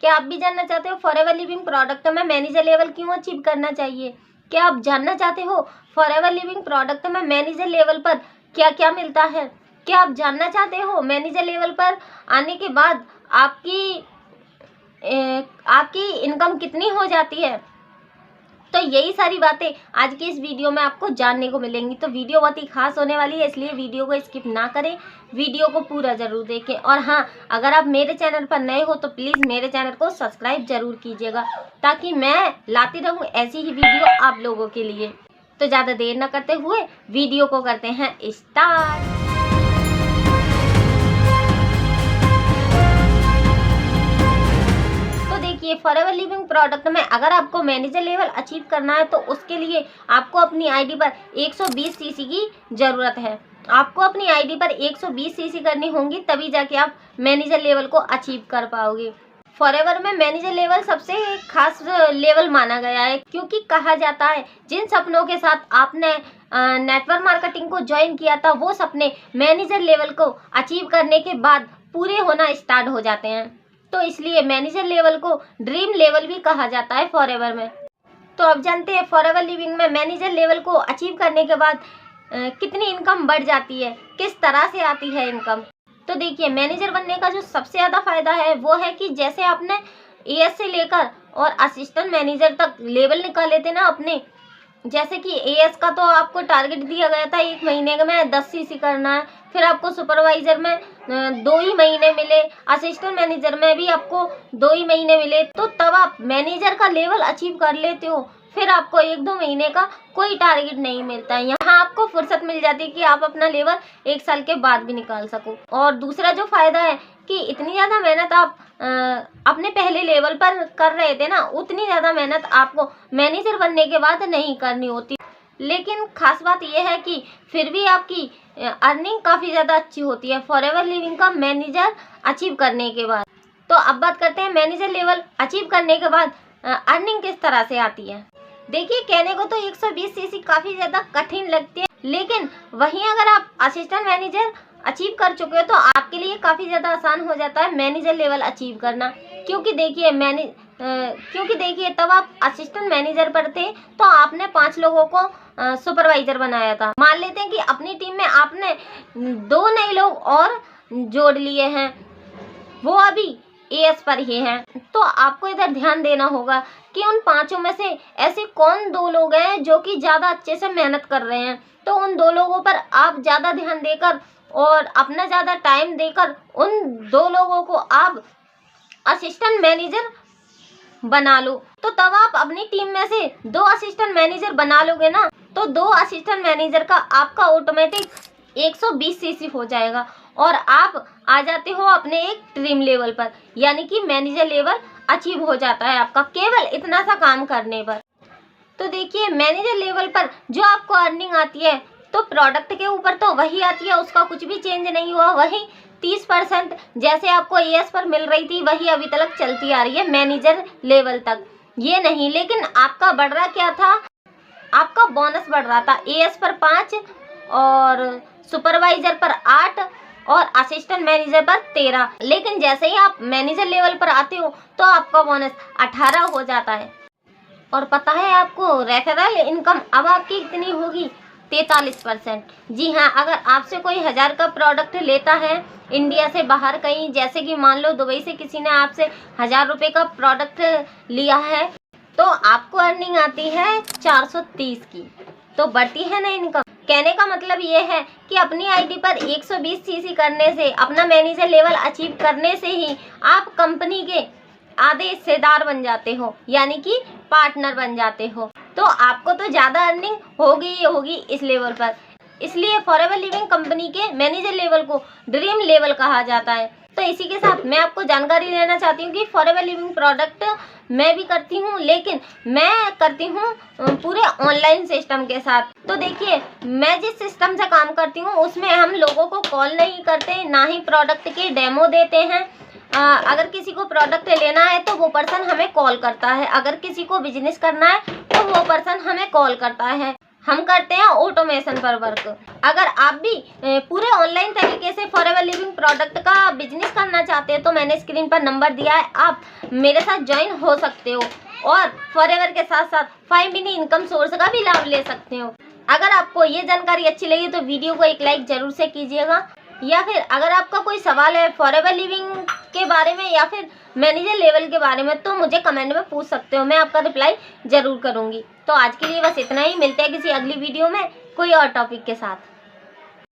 क्या आप भी जानना चाहते हो फॉरएवर लिविंग प्रोडक्ट में मैनेजर लेवल क्यों अचीव करना चाहिए? क्या आप जानना चाहते हो फॉरएवर लिविंग प्रोडक्ट में मैनेजर लेवल पर क्या क्या मिलता है? क्या आप जानना चाहते हो मैनेजर लेवल पर आने के बाद आपकी इनकम कितनी हो जाती है? तो यही सारी बातें आज की इस वीडियो में आपको जानने को मिलेंगी। तो वीडियो बहुत ही खास होने वाली है, इसलिए वीडियो को स्किप ना करें, वीडियो को पूरा ज़रूर देखें। और हाँ, अगर आप मेरे चैनल पर नए हो तो प्लीज़ मेरे चैनल को सब्सक्राइब ज़रूर कीजिएगा, ताकि मैं लाती रहूँ ऐसी ही वीडियो आप लोगों के लिए। तो ज़्यादा देर न करते हुए वीडियो को करते हैं स्टार्ट। ये फॉरएवर लिविंग प्रोडक्ट में अगर आपको मैनेजर लेवल अचीव करना है तो उसके लिए आपको अपनी आईडी पर 120 सीसी की ज़रूरत है। आपको अपनी आईडी पर 120 सीसी करनी होंगी, तभी जाके आप मैनेजर लेवल को अचीव कर पाओगे। फॉरएवर में मैनेजर लेवल सबसे खास लेवल माना गया है, क्योंकि कहा जाता है जिन सपनों के साथ आपने नेटवर्क मार्केटिंग को ज्वाइन किया था वो सपने मैनेजर लेवल को अचीव करने के बाद पूरे होना स्टार्ट हो जाते हैं। तो इसलिए मैनेजर लेवल को ड्रीम लेवल भी कहा जाता है फॉरएवर में। तो अब जानते हैं फॉरएवर लिविंग में मैनेजर लेवल को अचीव करने के बाद कितनी इनकम बढ़ जाती है, किस तरह से आती है इनकम। तो देखिए, मैनेजर बनने का जो सबसे ज़्यादा फायदा है वो है कि जैसे आपने एएस से लेकर और असिस्टेंट मैनेजर तक लेवल निकाले थे ना अपने, जैसे कि एएस का तो आपको टारगेट दिया गया था 1 महीने में 10 सीसी करना है, फिर आपको सुपरवाइजर में 2 ही महीने मिले, असिस्टेंट मैनेजर में भी आपको 2 ही महीने मिले। तो तब आप मैनेजर का लेवल अचीव कर लेते हो, फिर आपको 1-2 महीने का कोई टारगेट नहीं मिलता है। यहाँ आपको फुर्सत मिल जाती है कि आप अपना लेवल 1 साल के बाद भी निकाल सको। और दूसरा जो फायदा है कि इतनी ज़्यादा मेहनत आप अपने पहले लेवल पर कर रहे थे ना, उतनी ज़्यादा मेहनत आपको मैनेजर बनने के बाद नहीं करनी होती। लेकिन खास बात यह है कि फिर भी आपकी अर्निंग काफ़ी ज़्यादा अच्छी होती है फॉरएवर लिविंग का मैनेजर अचीव करने के बाद। तो अब बात करते हैं मैनेजर लेवल अचीव करने के बाद अर्निंग किस तरह से आती है। देखिए, कहने को तो 120 सीसी काफ़ी ज़्यादा कठिन लगती है, लेकिन वहीं अगर आप असिस्टेंट मैनेजर अचीव कर चुके हो तो आपके लिए काफ़ी ज़्यादा आसान हो जाता है मैनेजर लेवल अचीव करना। क्योंकि देखिए तब आप असिस्टेंट मैनेजर पर थे तो आपने 5 लोगों को सुपरवाइजर बनाया था। मान लेते हैं कि अपनी टीम में आपने 2 नए लोग और जोड़ लिए हैं, वो अभी एएस पर ही हैं। तो आपको इधर ध्यान देना होगा कि उन 5 में से ऐसे कौन 2 लोग हैं जो कि ज़्यादा अच्छे से मेहनत कर रहे हैं। तो उन 2 लोगों पर आप ज़्यादा ध्यान देकर और अपना ज़्यादा टाइम देकर उन 2 लोगों को आप असिस्टेंट मैनेजर बना लो। तो तब आप अपनी टीम में से 2 असिस्टेंट मैनेजर बना लोगे ना, तो 2 असिस्टेंट मैनेजर का आपका ऑटोमेटिक 120 सीसी हो जाएगा और आप आ जाते हो अपने एक ड्रीम लेवल पर, यानी कि मैनेजर लेवल अचीव हो जाता है आपका केवल इतना सा काम करने पर। तो देखिए, मैनेजर लेवल पर जो आपको अर्निंग आती है तो प्रोडक्ट के ऊपर तो वही आती है, उसका कुछ भी चेंज नहीं हुआ। वही 30% जैसे आपको एएस पर मिल रही थी वही अभी तक चलती आ रही है मैनेजर लेवल तक, ये नहीं। लेकिन आपका बढ़ रहा क्या था, आपका बोनस बढ़ रहा था एएस पर 5 और सुपरवाइजर पर 8 और असिस्टेंट मैनेजर पर 13। लेकिन जैसे ही आप मैनेजर लेवल पर आते हो तो आपका बोनस 18 हो जाता है। और पता है आपको रेफरल इनकम अब आपकी कितनी होगी? 43%। जी हाँ, अगर आपसे कोई 1000 का प्रोडक्ट लेता है इंडिया से बाहर कहीं, जैसे कि मान लो दुबई से किसी ने आपसे 1000 रुपये का प्रोडक्ट लिया है, तो आपको अर्निंग आती है 430 की। तो बढ़ती है ना इनकम। कहने का मतलब ये है कि अपनी आईडी पर 120 सीसी करने से, अपना मैनेजर लेवल अचीव करने से ही आप कंपनी के आधे हिस्सेदार बन जाते हो, यानी कि पार्टनर बन जाते हो। तो आपको तो ज़्यादा अर्निंग होगी ही होगी इस लेवल पर। इसलिए फॉरएवर लिविंग कंपनी के मैनेजर लेवल को ड्रीम लेवल कहा जाता है। तो इसी के साथ मैं आपको जानकारी देना चाहती हूँ कि फॉरएवर लिविंग प्रोडक्ट मैं भी करती हूँ, लेकिन मैं करती हूँ पूरे ऑनलाइन सिस्टम के साथ। तो देखिए, मैं जिस सिस्टम से काम करती हूँ उसमें हम लोगों को कॉल नहीं करते, ना ही प्रोडक्ट के डेमो देते हैं। अगर किसी को प्रोडक्ट लेना है तो वो पर्सन हमें कॉल करता है, अगर किसी को बिजनेस करना है तो वो पर्सन हमें कॉल करता है। हम करते हैं ऑटोमेशन पर वर्क। अगर आप भी पूरे ऑनलाइन तरीके से फॉरएवर लिविंग प्रोडक्ट का बिजनेस करना चाहते हैं तो मैंने स्क्रीन पर नंबर दिया है, आप मेरे साथ ज्वाइन हो सकते हो और फॉरएवर के साथ साथ 5 मिनी इनकम सोर्स का भी लाभ ले सकते हो। अगर आपको ये जानकारी अच्छी लगी तो वीडियो को एक लाइक जरूर से कीजिएगा, या फिर अगर आपका कोई सवाल है फॉरएवर लिविंग के बारे में या फिर मैनेजर लेवल के बारे में तो मुझे कमेंट में पूछ सकते हो, मैं आपका रिप्लाई जरूर करूंगी। तो आज के लिए बस इतना ही, मिलते हैं किसी अगली वीडियो में कोई और टॉपिक के साथ।